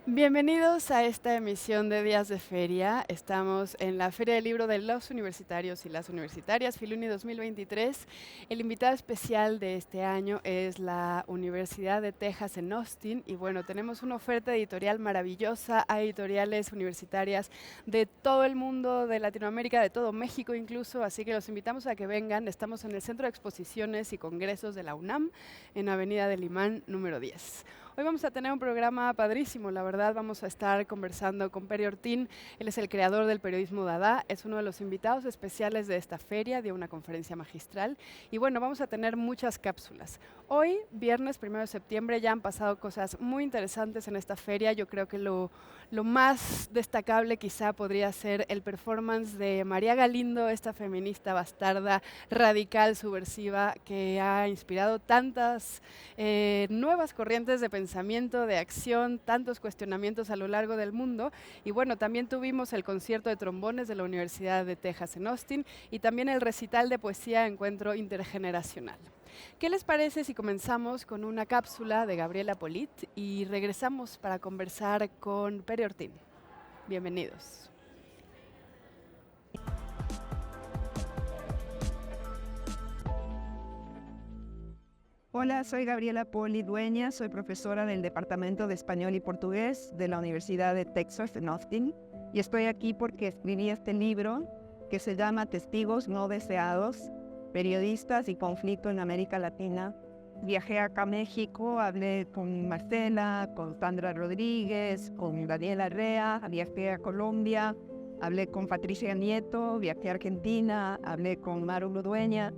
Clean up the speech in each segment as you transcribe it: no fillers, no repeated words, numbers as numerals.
Bienvenidos a esta emisión de Días de Feria. Estamos en la Feria del Libro de los Universitarios y las Universitarias, Filuni 2023. El invitado especial de este año es la Universidad de Texas en Austin. Y bueno, tenemos una oferta editorial maravillosa a editoriales universitarias de todo el mundo, de Latinoamérica, de todo México incluso. Así que los invitamos a que vengan. Estamos en el Centro de Exposiciones y Congresos de la UNAM, en Avenida del Imán, número 10. Hoy vamos a tener un programa padrísimo, la verdad. Vamos a estar conversando con Pere Ortín. Él es el creador del periodismo Dada, es uno de los invitados especiales de esta feria, dio una conferencia magistral. Y bueno, vamos a tener muchas cápsulas. Hoy, viernes 1 de septiembre, ya han pasado cosas muy interesantes en esta feria. Yo creo que lo más destacable quizá podría ser el performance de María Galindo, esta feminista bastarda, radical, subversiva, que ha inspirado tantas nuevas corrientes de pensamiento, de acción, tantos cuestionamientos a lo largo del mundo. Y bueno, también tuvimos el concierto de trombones de la Universidad de Texas en Austin y también el recital de poesía Encuentro Intergeneracional. ¿Qué les parece si comenzamos con una cápsula de Gabriela Polit y regresamos para conversar con Pere Ortín? Bienvenidos. Hola, soy Gabriela Poli Dueñas, soy profesora del Departamento de Español y Portugués de la Universidad de Texas en Austin y estoy aquí porque escribí este libro que se llama Testigos no deseados, periodistas y conflicto en América Latina. Viajé acá a México, hablé con Marcela, con Sandra Rodríguez, con Daniela Rea, viajé a Colombia, hablé con Patricia Nieto, viajé a Argentina, hablé con Maru Dueña.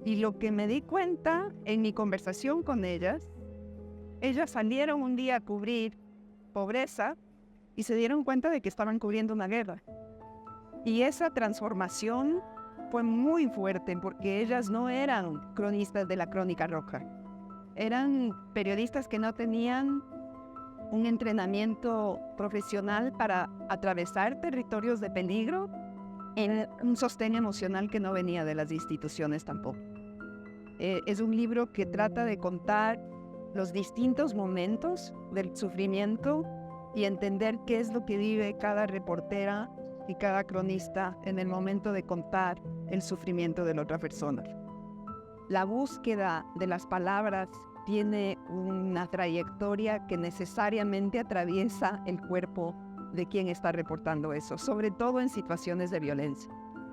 Y lo que me di cuenta en mi conversación con ellas salieron un día a cubrir pobreza y se dieron cuenta de que estaban cubriendo una guerra. Y esa transformación fue muy fuerte porque ellas no eran cronistas de la Crónica Roja. Eran periodistas que no tenían un entrenamiento profesional para atravesar territorios de peligro en un sostén emocional que no venía de las instituciones tampoco. Es un libro que trata de contar los distintos momentos del sufrimiento y entender qué es lo que vive cada reportera y cada cronista en el momento de contar el sufrimiento de la otra persona. La búsqueda de las palabras tiene una trayectoria que necesariamente atraviesa el cuerpo de quien está reportando eso, sobre todo en situaciones de violencia.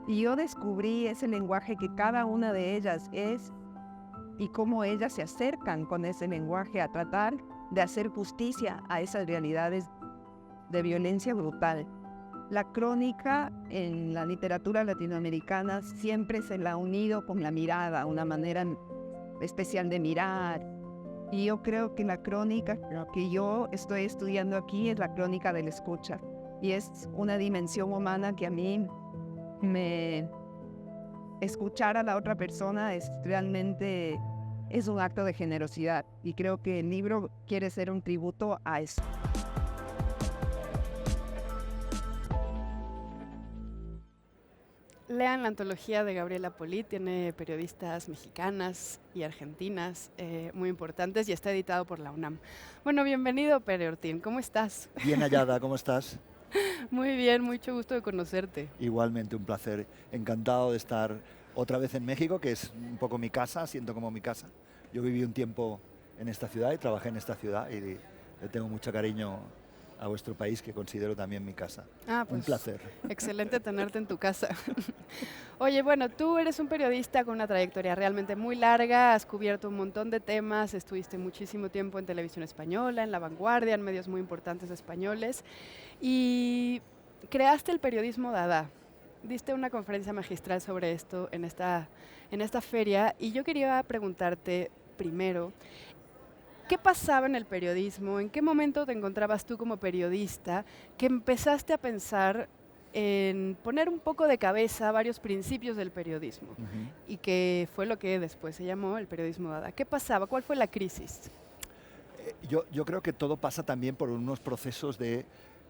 Y yo descubrí ese lenguaje que cada una de ellas es y cómo ellas se acercan con ese lenguaje a tratar de hacer justicia a esas realidades de violencia brutal. La crónica en la literatura latinoamericana siempre se la ha unido con la mirada, una manera especial de mirar. Y yo creo que la crónica, lo que yo estoy estudiando aquí es la crónica de la escucha. Y es una dimensión humana que a mí escuchar a la otra persona es un acto de generosidad y creo que el libro quiere ser un tributo a eso. Lean la antología de Gabriela Polit, tiene periodistas mexicanas y argentinas muy importantes y está editado por la UNAM. Bueno, bienvenido Pere Ortín, ¿cómo estás? Bien hallada, ¿cómo estás? Muy bien, mucho gusto de conocerte. Igualmente, un placer. Encantado de estar otra vez en México, que es un poco mi casa, siento como mi casa. Yo viví un tiempo en esta ciudad y trabajé en esta ciudad y le tengo mucho cariño a vuestro país, que considero también mi casa. Pues, un placer. Excelente tenerte en tu casa. Oye, bueno, tú eres un periodista con una trayectoria realmente muy larga, has cubierto un montón de temas, estuviste muchísimo tiempo en Televisión Española, en La Vanguardia, en medios muy importantes españoles, y creaste el periodismo Dada. Diste una conferencia magistral sobre esto en esta feria, y yo quería preguntarte primero, ¿qué pasaba en el periodismo? ¿En qué momento te encontrabas tú como periodista que empezaste a pensar en poner un poco de cabeza varios principios del periodismo? Y que fue lo que después se llamó el periodismo Dada. ¿Qué pasaba? ¿Cuál fue la crisis? Yo creo que todo pasa también por unos procesos de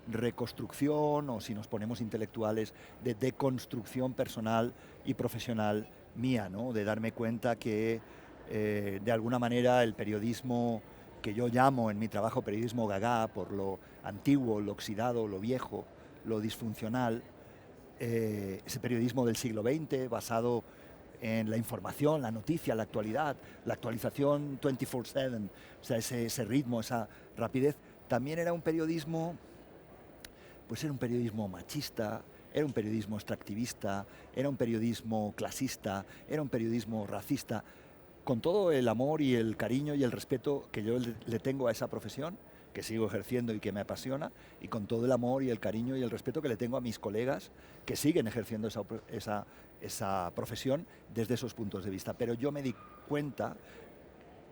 reconstrucción, o si nos ponemos intelectuales, de deconstrucción personal y profesional mía, ¿no? De darme cuenta que de alguna manera el periodismo que yo llamo en mi trabajo periodismo gaga, por lo antiguo, lo oxidado, lo viejo, lo disfuncional, ese periodismo del siglo XX basado en la información, la noticia, la actualidad, la actualización 24/7, o sea, ese ritmo, esa rapidez, también era un periodismo, pues era un periodismo machista, era un periodismo extractivista, era un periodismo clasista, era un periodismo racista, con todo el amor y el cariño y el respeto que yo le tengo a esa profesión, que sigo ejerciendo y que me apasiona, y con todo el amor y el cariño y el respeto que le tengo a mis colegas que siguen ejerciendo esa profesión desde esos puntos de vista. Pero yo me di cuenta,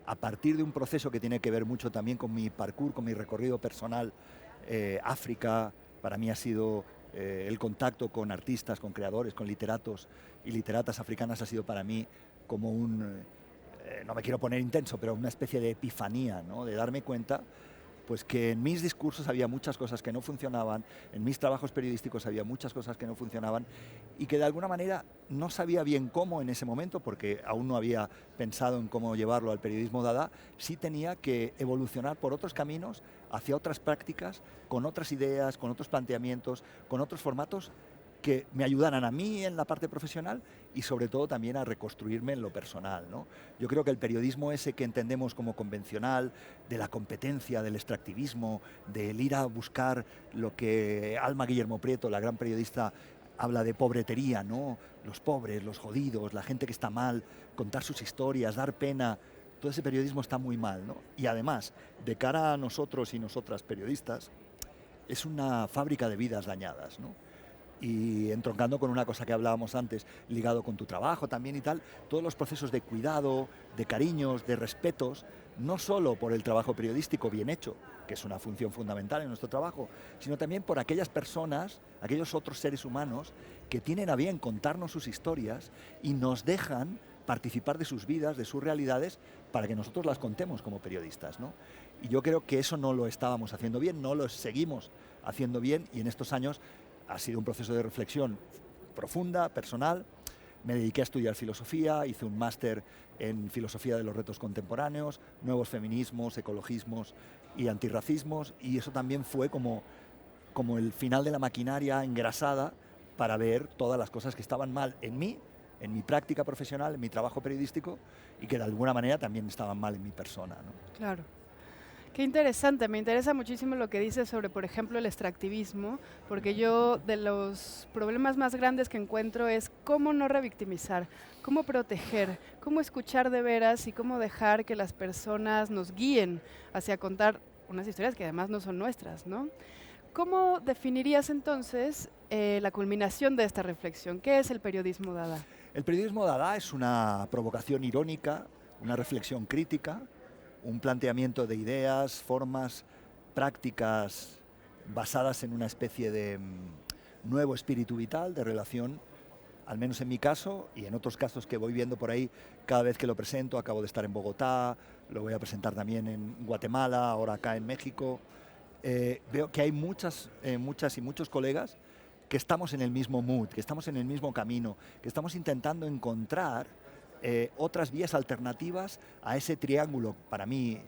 a partir de un proceso que tiene que ver mucho también con mi parkour, con mi recorrido personal, África, para mí ha sido el contacto con artistas, con creadores, con literatos y literatas africanas ha sido para mí como no me quiero poner intenso, pero una especie de epifanía, ¿no? De darme cuenta pues que en mis discursos había muchas cosas que no funcionaban, en mis trabajos periodísticos había muchas cosas que no funcionaban y que de alguna manera no sabía bien cómo en ese momento, porque aún no había pensado en cómo llevarlo al periodismo dada, sí tenía que evolucionar por otros caminos, hacia otras prácticas, con otras ideas, con otros planteamientos, con otros formatos que me ayudaran a mí en la parte profesional y sobre todo también a reconstruirme en lo personal, ¿no? Yo creo que el periodismo ese que entendemos como convencional, de la competencia, del extractivismo, del ir a buscar lo que Alma Guillermo Prieto, la gran periodista, habla de pobretería, ¿no? Los pobres, los jodidos, la gente que está mal, contar sus historias, dar pena, todo ese periodismo está muy mal, ¿no? Y además, de cara a nosotros y nosotras periodistas, es una fábrica de vidas dañadas, ¿no? Y entroncando con una cosa que hablábamos antes, ligado con tu trabajo también y tal, todos los procesos de cuidado, de cariños, de respetos, no solo por el trabajo periodístico bien hecho, que es una función fundamental en nuestro trabajo, sino también por aquellas personas, aquellos otros seres humanos que tienen a bien contarnos sus historias y nos dejan participar de sus vidas, de sus realidades, para que nosotros las contemos como periodistas, ¿no? Y yo creo que eso no lo estábamos haciendo bien, no lo seguimos haciendo bien y en estos años ha sido un proceso de reflexión profunda, personal. Me dediqué a estudiar filosofía, hice un máster en filosofía de los retos contemporáneos, nuevos feminismos, ecologismos y antirracismos, y eso también fue como el final de la maquinaria engrasada para ver todas las cosas que estaban mal en mí, en mi práctica profesional, en mi trabajo periodístico, y que de alguna manera también estaban mal en mi persona, ¿no? Claro. Qué interesante, me interesa muchísimo lo que dices sobre, por ejemplo, el extractivismo, porque yo de los problemas más grandes que encuentro es cómo no revictimizar, cómo proteger, cómo escuchar de veras y cómo dejar que las personas nos guíen hacia contar unas historias que además no son nuestras, ¿no? ¿Cómo definirías entonces la culminación de esta reflexión? ¿Qué es el periodismo dada? El periodismo dada es una provocación irónica, una reflexión crítica, un planteamiento de ideas, formas, prácticas basadas en una especie de nuevo espíritu vital, de relación, al menos en mi caso y en otros casos que voy viendo por ahí cada vez que lo presento. Acabo de estar en Bogotá, lo voy a presentar también en Guatemala, ahora acá en México. Veo que hay muchas y muchos colegas que estamos en el mismo mood, que estamos en el mismo camino, que estamos intentando encontrar otras vías alternativas a ese triángulo, para mí,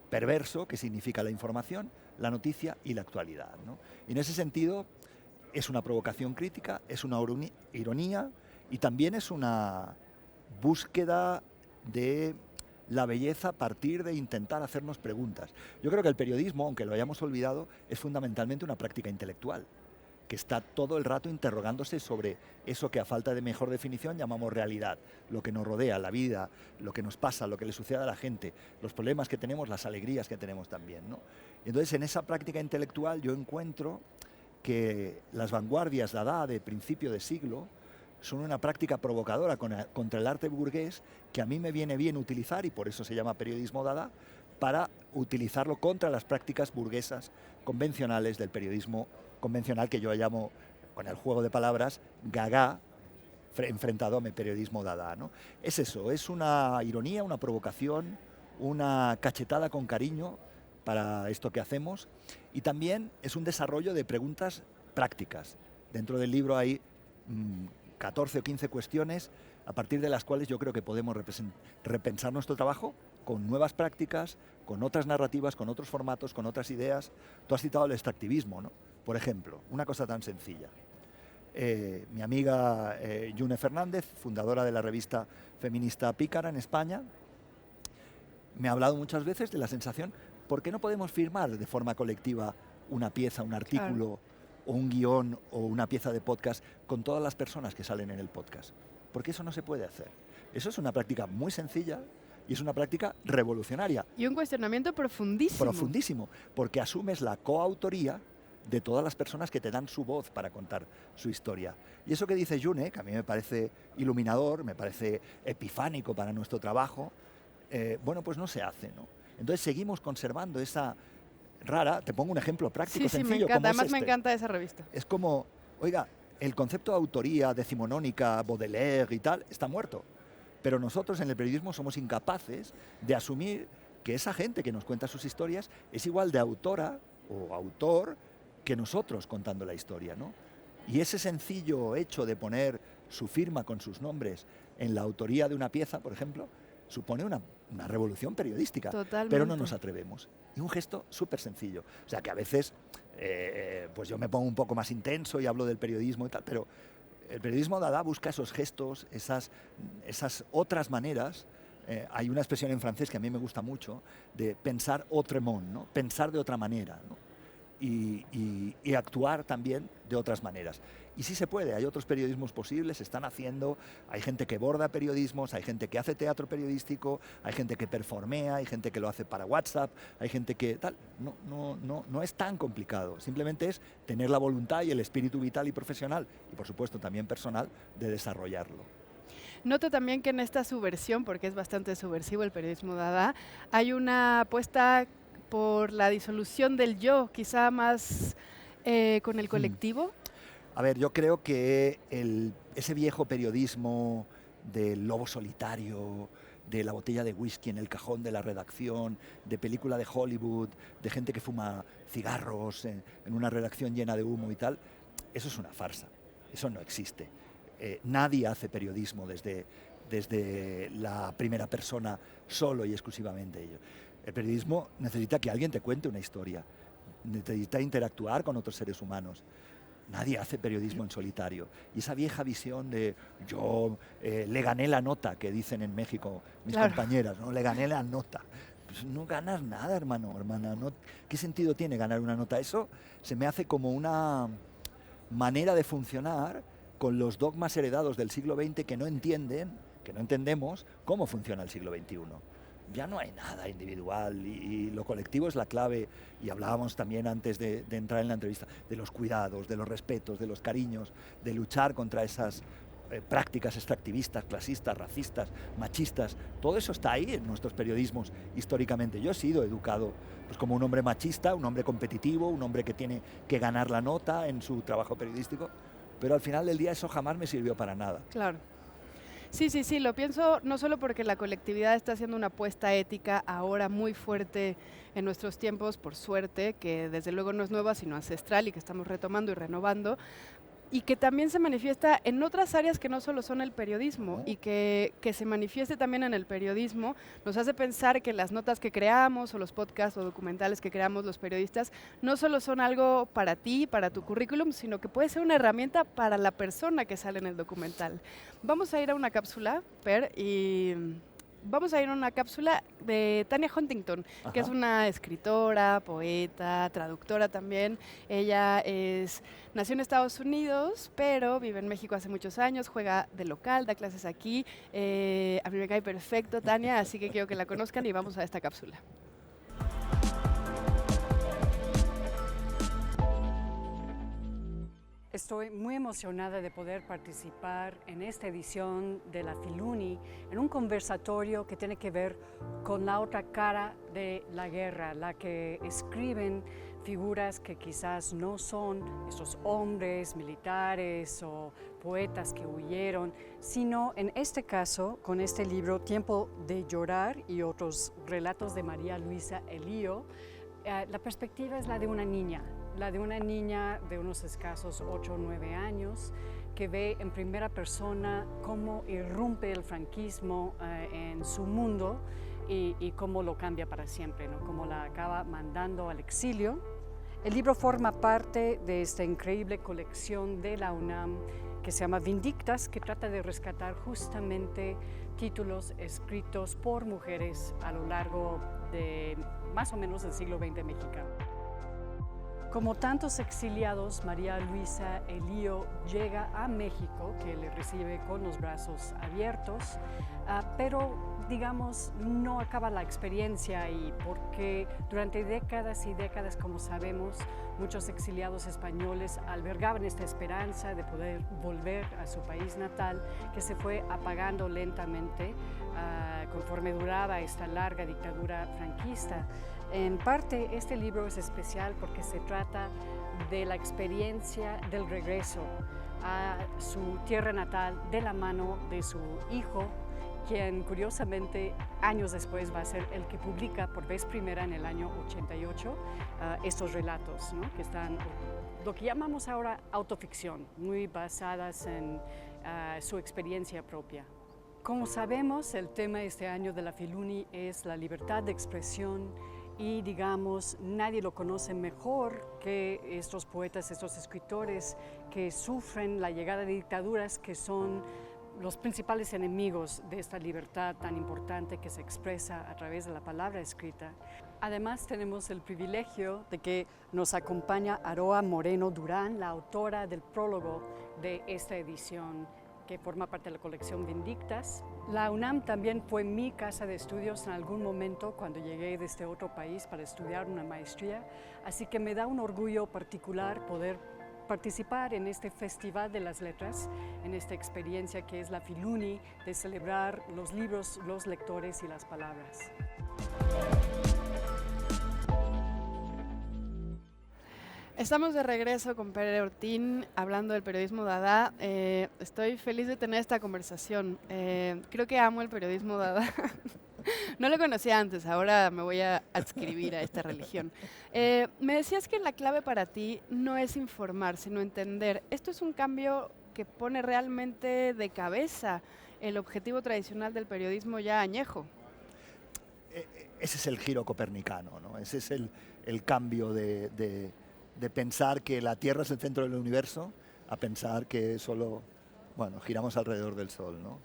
perverso, que significa la información, la noticia y la actualidad, ¿no? Y en ese sentido, es una provocación crítica, es una ironía y también es una búsqueda de la belleza a partir de intentar hacernos preguntas. Yo creo que el periodismo, aunque lo hayamos olvidado, es fundamentalmente una práctica intelectual, que está todo el rato interrogándose sobre eso que a falta de mejor definición llamamos realidad, lo que nos rodea, la vida, lo que nos pasa, lo que le sucede a la gente, los problemas que tenemos, las alegrías que tenemos también, ¿no? Y entonces en esa práctica intelectual yo encuentro que las vanguardias dada de principio de siglo son una práctica provocadora contra el arte burgués que a mí me viene bien utilizar, y por eso se llama periodismo dada, para utilizarlo contra las prácticas burguesas convencionales del periodismo convencional, que yo llamo, con el juego de palabras, gaga, enfrentado a mi periodismo dada, ¿no? Es eso, es una ironía, una provocación, una cachetada con cariño para esto que hacemos, y también es un desarrollo de preguntas prácticas. Dentro del libro hay 14 o 15 cuestiones a partir de las cuales yo creo que podemos repensar nuestro trabajo con nuevas prácticas, con otras narrativas, con otros formatos, con otras ideas. Tú has citado el extractivismo, ¿no? Por ejemplo, una cosa tan sencilla. Mi amiga Yune Fernández, fundadora de la revista feminista Pícara en España, me ha hablado muchas veces de la sensación, ¿por qué no podemos firmar de forma colectiva una pieza, un artículo, o un guión, o una pieza de podcast con todas las personas que salen en el podcast? Porque eso no se puede hacer. Eso es una práctica muy sencilla y es una práctica revolucionaria. Y un cuestionamiento profundísimo. Profundísimo, porque asumes la coautoría de todas las personas que te dan su voz para contar su historia. Y eso que dice Yune, que a mí me parece iluminador, me parece epifánico para nuestro trabajo, bueno, pues no se hace, ¿no? Entonces seguimos conservando esa rara, te pongo un ejemplo práctico, Sí, sencillo, me encanta. como Además es me este. encanta esa revista. Es como, oiga, el concepto de autoría decimonónica, Baudelaire y tal, está muerto. Pero nosotros en el periodismo somos incapaces de asumir que esa gente que nos cuenta sus historias es igual de autora o autor que nosotros contando la historia, ¿no? Y ese sencillo hecho de poner su firma con sus nombres en la autoría de una pieza, por ejemplo, supone una revolución periodística. Totalmente. Pero no nos atrevemos. Y un gesto súper sencillo. O sea que a veces pues yo me pongo un poco más intenso y hablo del periodismo y tal, pero el periodismo Dada busca esos gestos, esas otras maneras. Hay una expresión en francés que a mí me gusta mucho, de pensar autrement, ¿no? Pensar de otra manera, ¿no? Y actuar también de otras maneras. Y sí se puede, hay otros periodismos posibles, se están haciendo, hay gente que borda periodismos, hay gente que hace teatro periodístico, hay gente que performea, hay gente que lo hace para WhatsApp, hay gente que tal. No es tan complicado, simplemente es tener la voluntad y el espíritu vital y profesional, y por supuesto también personal, de desarrollarlo. Noto también que en esta subversión, porque es bastante subversivo el periodismo Dada, hay una apuesta por la disolución del yo, quizá más con el colectivo. A ver, yo creo que ese viejo periodismo del lobo solitario, de la botella de whisky en el cajón de la redacción, de película de Hollywood, de gente que fuma cigarros en una redacción llena de humo y tal, eso es una farsa, eso no existe. Nadie hace periodismo desde la primera persona solo y exclusivamente ello. El periodismo necesita que alguien te cuente una historia, necesita interactuar con otros seres humanos. Nadie hace periodismo en solitario. Y esa vieja visión de yo le gané la nota, que dicen en México mis compañeras, ¿no? Le gané la nota. Pues no ganas nada, hermano, hermana. ¿No? ¿Qué sentido tiene ganar una nota? Eso se me hace como una manera de funcionar con los dogmas heredados del siglo XX que no entendemos cómo funciona el siglo XXI. Ya no hay nada individual y lo colectivo es la clave, y hablábamos también antes de entrar en la entrevista de los cuidados, de los respetos, de los cariños, de luchar contra esas prácticas extractivistas, clasistas, racistas, machistas. Todo eso está ahí en nuestros periodismos históricamente. Yo he sido educado pues, como un hombre machista, un hombre competitivo, un hombre que tiene que ganar la nota en su trabajo periodístico, pero al final del día eso jamás me sirvió para nada. Claro. Sí, lo pienso no solo porque la colectividad está haciendo una apuesta ética ahora muy fuerte en nuestros tiempos, por suerte, que desde luego no es nueva, sino ancestral y que estamos retomando y renovando, y que también se manifiesta en otras áreas que no solo son el periodismo, y que se manifieste también en el periodismo nos hace pensar que las notas que creamos o los podcasts o documentales que creamos los periodistas no solo son algo para ti, para tu currículum, sino que puede ser una herramienta para la persona que sale en el documental. Vamos a ir a una cápsula, Per, y vamos a ir a una cápsula de Tanya Huntington, que es una escritora, poeta, traductora también. Ella nació en Estados Unidos, pero vive en México hace muchos años, juega de local, da clases aquí. A mí me cae perfecto Tanya, así que quiero que la conozcan y vamos a esta cápsula. Estoy muy emocionada de poder participar en esta edición de la Filuni, en un conversatorio que tiene que ver con la otra cara de la guerra, la que escriben figuras que quizás no son esos hombres militares o poetas que huyeron, sino en este caso, con este libro, Tiempo de llorar y otros relatos de María Luisa Elío, la perspectiva es la de una niña de unos escasos 8 o 9 años, que ve en primera persona cómo irrumpe el franquismo en su mundo y cómo lo cambia para siempre, ¿no? Cómo la acaba mandando al exilio. El libro forma parte de esta increíble colección de la UNAM que se llama Vindictas, que trata de rescatar justamente títulos escritos por mujeres a lo largo de más o menos el siglo XX mexicano. Como tantos exiliados, María Luisa Elío llega a México, que le recibe con los brazos abiertos, pero digamos no acaba la experiencia ahí, porque durante décadas y décadas, como sabemos, muchos exiliados españoles albergaban esta esperanza de poder volver a su país natal, que se fue apagando lentamente conforme duraba esta larga dictadura franquista. En parte, este libro es especial porque se trata de la experiencia del regreso a su tierra natal de la mano de su hijo, quien curiosamente años después va a ser el que publica por vez primera en el año 88 estos relatos, ¿no? Que están lo que llamamos ahora autoficción, muy basadas en su experiencia propia. Como sabemos, el tema este año de la Filuni es la libertad de expresión y, digamos, nadie lo conoce mejor que estos poetas, estos escritores que sufren la llegada de dictaduras que son los principales enemigos de esta libertad tan importante que se expresa a través de la palabra escrita. Además, tenemos el privilegio de que nos acompaña Aroa Moreno Durán, la autora del prólogo de esta edición, que forma parte de la colección Vindictas. La UNAM también fue mi casa de estudios en algún momento cuando llegué de este otro país para estudiar una maestría, así que me da un orgullo particular poder participar en este Festival de las Letras, en esta experiencia que es la Filuni, de celebrar los libros, los lectores y las palabras. Estamos de regreso con Pere Ortín hablando del periodismo Dada. Estoy feliz de tener esta conversación. Creo que amo el periodismo Dada. No lo conocía antes, ahora me voy a adscribir a esta religión. Me decías que la clave para ti no es informar, sino entender. Esto es un cambio que pone realmente de cabeza el objetivo tradicional del periodismo ya añejo. Ese es el giro copernicano, ¿no? Ese es el cambio de pensar que la Tierra es el centro del universo a pensar que solo, bueno, giramos alrededor del Sol, ¿no?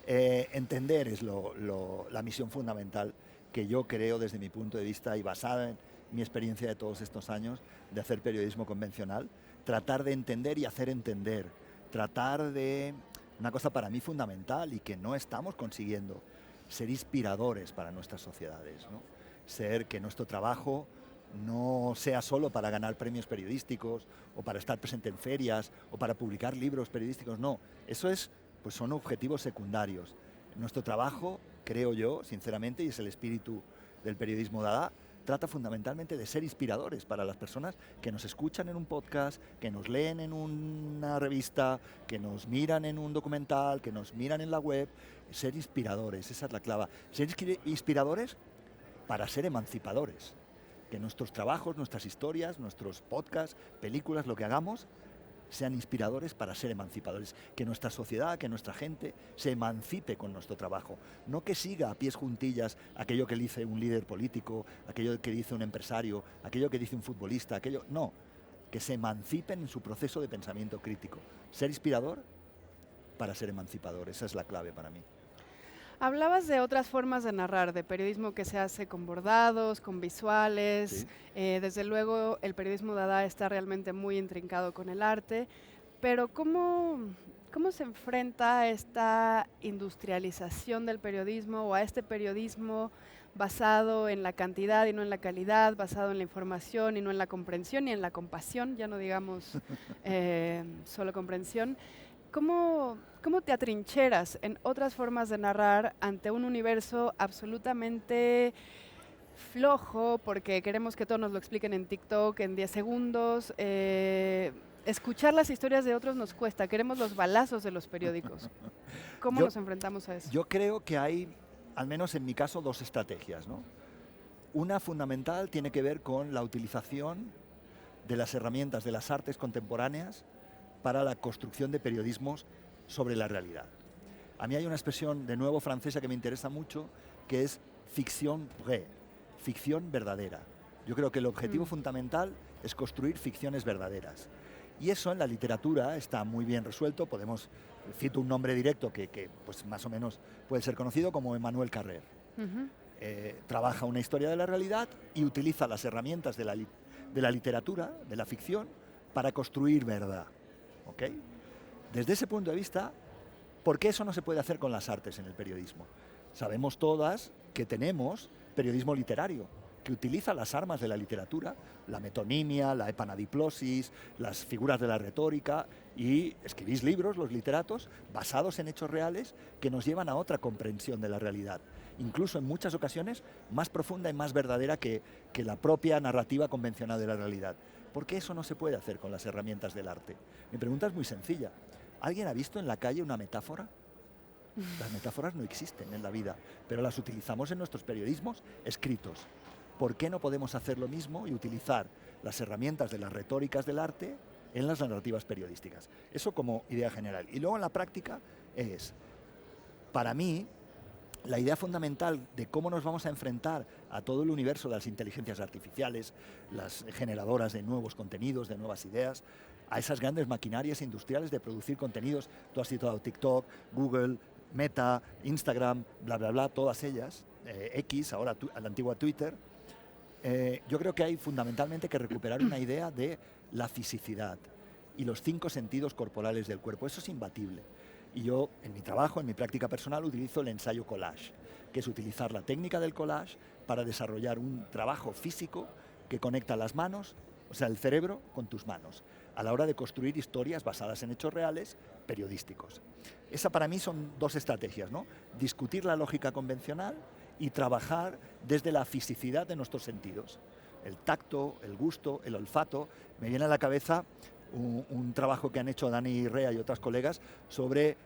Entender es la misión fundamental que yo creo desde mi punto de vista y basada en mi experiencia de todos estos años de hacer periodismo convencional, tratar de entender y hacer entender, tratar de una cosa para mí fundamental y que no estamos consiguiendo, ser inspiradores para nuestras sociedades, ¿no? Ser que nuestro trabajo no sea solo para ganar premios periodísticos o para estar presente en ferias o para publicar libros periodísticos, no, eso es, pues son objetivos secundarios. Nuestro trabajo, creo yo, sinceramente, y es el espíritu del periodismo Dada, trata fundamentalmente de ser inspiradores para las personas que nos escuchan en un podcast, que nos leen en una revista, que nos miran en un documental, que nos miran en la web. Ser inspiradores, esa es la clave. Ser inspiradores para ser emancipadores. Que nuestros trabajos, nuestras historias, nuestros podcasts, películas, lo que hagamos, sean inspiradores para ser emancipadores. Que nuestra sociedad, que nuestra gente se emancipe con nuestro trabajo. No que siga a pies juntillas aquello que dice un líder político, aquello que dice un empresario, aquello que dice un futbolista, aquello... No, que se emancipen en su proceso de pensamiento crítico. Ser inspirador para ser emancipador, esa es la clave para mí. Hablabas de otras formas de narrar, de periodismo que se hace con bordados, con visuales. Sí. Desde luego el periodismo Dada está realmente muy intrincado con el arte, pero ¿cómo se enfrenta a esta industrialización del periodismo o a este periodismo basado en la cantidad y no en la calidad, basado en la información y no en la comprensión y en la compasión, ya no digamos solo comprensión? ¿Cómo te atrincheras en otras formas de narrar ante un universo absolutamente flojo, porque queremos que todos nos lo expliquen en TikTok en 10 segundos? Escuchar las historias de otros nos cuesta, queremos los balazos de los periódicos. ¿Cómo nos enfrentamos a eso? Yo creo que hay, al menos en mi caso, dos estrategias, ¿no? Una fundamental tiene que ver con la utilización de las herramientas de las artes contemporáneas para la construcción de periodismos sobre la realidad. A mí hay una expresión de nuevo francesa que me interesa mucho, que es ficción vraie, ficción verdadera. Yo creo que el objetivo fundamental es construir ficciones verdaderas. Y eso en la literatura está muy bien resuelto. Cito un nombre directo que pues más o menos puede ser conocido como Emmanuel Carrère. Trabaja una historia de la realidad y utiliza las herramientas de la literatura, de la ficción, para construir verdad. ¿Okay? Desde ese punto de vista, ¿por qué eso no se puede hacer con las artes en el periodismo? Sabemos todas que tenemos periodismo literario, que utiliza las armas de la literatura, la metonimia, la epanadiplosis, las figuras de la retórica, y escribís libros, los literatos, basados en hechos reales que nos llevan a otra comprensión de la realidad, incluso en muchas ocasiones más profunda y más verdadera que la propia narrativa convencional de la realidad. ¿Por qué eso no se puede hacer con las herramientas del arte? Mi pregunta es muy sencilla. ¿Alguien ha visto en la calle una metáfora? Las metáforas no existen en la vida, pero las utilizamos en nuestros periodismos escritos. ¿Por qué no podemos hacer lo mismo y utilizar las herramientas de las retóricas del arte en las narrativas periodísticas? Eso como idea general. Y luego en la práctica para mí, la idea fundamental de cómo nos vamos a enfrentar a todo el universo de las inteligencias artificiales, las generadoras de nuevos contenidos, de nuevas ideas, a esas grandes maquinarias industriales de producir contenidos. Tú has citado TikTok, Google, Meta, Instagram, bla, bla, bla, todas ellas, X, ahora a la antigua Twitter. Yo creo que hay fundamentalmente que recuperar una idea de la fisicidad y los 5 sentidos corporales del cuerpo. Eso es imbatible. Y yo, en mi trabajo, en mi práctica personal, utilizo el ensayo collage, que es utilizar la técnica del collage para desarrollar un trabajo físico que conecta las manos, o sea, el cerebro, con tus manos, a la hora de construir historias basadas en hechos reales, periodísticos. Esa para mí son 2 estrategias, ¿no? Discutir la lógica convencional y trabajar desde la fisicidad de nuestros sentidos. El tacto, el gusto, el olfato. Me viene a la cabeza un trabajo que han hecho Dani Rea y otras colegas sobre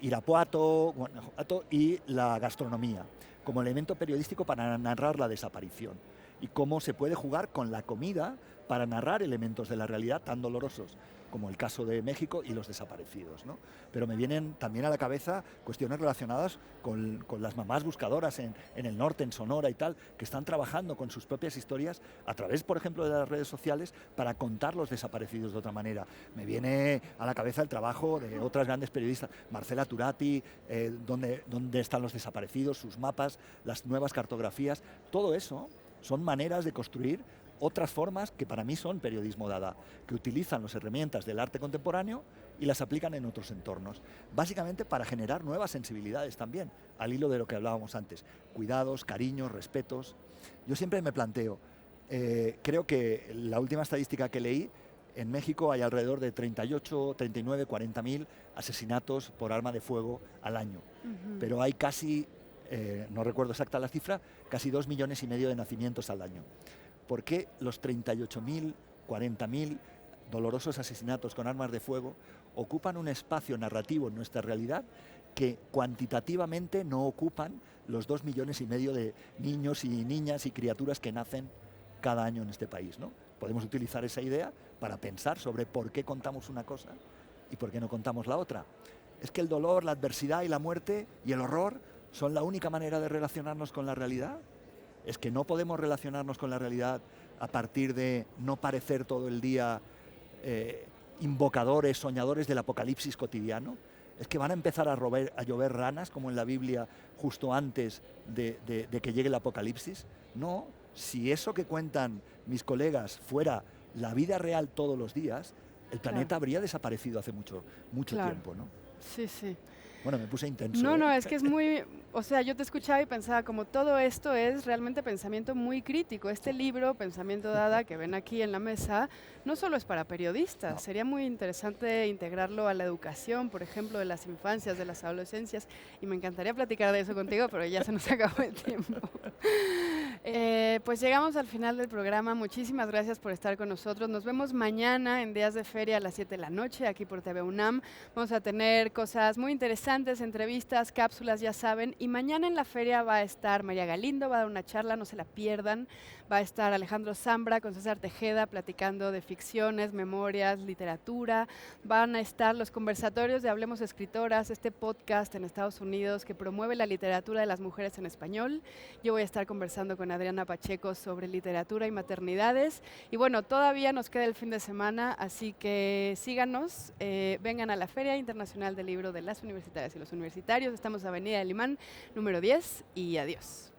Irapuato, Guanajuato y la gastronomía, como elemento periodístico para narrar la desaparición. Y cómo se puede jugar con la comida para narrar elementos de la realidad tan dolorosos como el caso de México y los desaparecidos, ¿no? Pero me vienen también a la cabeza cuestiones relacionadas con las mamás buscadoras en el norte, en Sonora y tal, que están trabajando con sus propias historias a través, por ejemplo, de las redes sociales para contar los desaparecidos de otra manera. Me viene a la cabeza el trabajo de otras grandes periodistas, Marcela Turati, dónde están los desaparecidos, sus mapas, las nuevas cartografías. Todo eso son maneras de construir otras formas que para mí son periodismo dada, que utilizan las herramientas del arte contemporáneo y las aplican en otros entornos, básicamente para generar nuevas sensibilidades también, al hilo de lo que hablábamos antes, cuidados, cariños, respetos. Yo siempre me planteo, creo que la última estadística que leí, en México hay alrededor de 38, 39, 40.000 asesinatos por arma de fuego al año, pero hay casi, no recuerdo exacta la cifra, casi 2,5 millones de nacimientos al año. ¿Por qué los 38.000, 40.000 dolorosos asesinatos con armas de fuego ocupan un espacio narrativo en nuestra realidad que cuantitativamente no ocupan los 2,5 millones de niños y niñas y criaturas que nacen cada año en este país, ¿no? Podemos utilizar esa idea para pensar sobre por qué contamos una cosa y por qué no contamos la otra. Es que el dolor, la adversidad y la muerte y el horror son la única manera de relacionarnos con la realidad. Es que no podemos relacionarnos con la realidad a partir de no parecer todo el día invocadores, soñadores del apocalipsis cotidiano. Es que van a empezar a llover ranas, como en la Biblia, justo antes de que llegue el apocalipsis. No, si eso que cuentan mis colegas fuera la vida real todos los días, el planeta habría desaparecido hace mucho tiempo, ¿no? Sí, sí. Bueno, me puse intenso. No, es que es muy, o sea, yo te escuchaba y pensaba como todo esto es realmente pensamiento muy crítico. Este libro, Pensamiento Dada, que ven aquí en la mesa, no solo es para periodistas, sería muy interesante integrarlo a la educación, por ejemplo, de las infancias, de las adolescencias, y me encantaría platicar de eso contigo, pero ya se nos acabó el tiempo. Pues llegamos al final del programa. Muchísimas gracias por estar con nosotros. Nos vemos mañana en Días de Feria a las 7 de la noche, aquí por TV UNAM. Vamos a tener cosas muy interesantes, entrevistas, cápsulas, ya saben. Y mañana en la feria va a estar María Galindo, va a dar una charla, no se la pierdan. Va a estar Alejandro Zambra con César Tejeda platicando de ficciones, memorias, literatura. Van a estar los conversatorios de Hablemos Escritoras, este podcast en Estados Unidos que promueve la literatura de las mujeres en español. Yo voy a estar conversando con Adriana Pacheco sobre literatura y maternidades. Y bueno, todavía nos queda el fin de semana, así que síganos, vengan a la Feria Internacional del Libro de las Universitarias y los Universitarios. Estamos en Avenida del Limán, número 10, y adiós.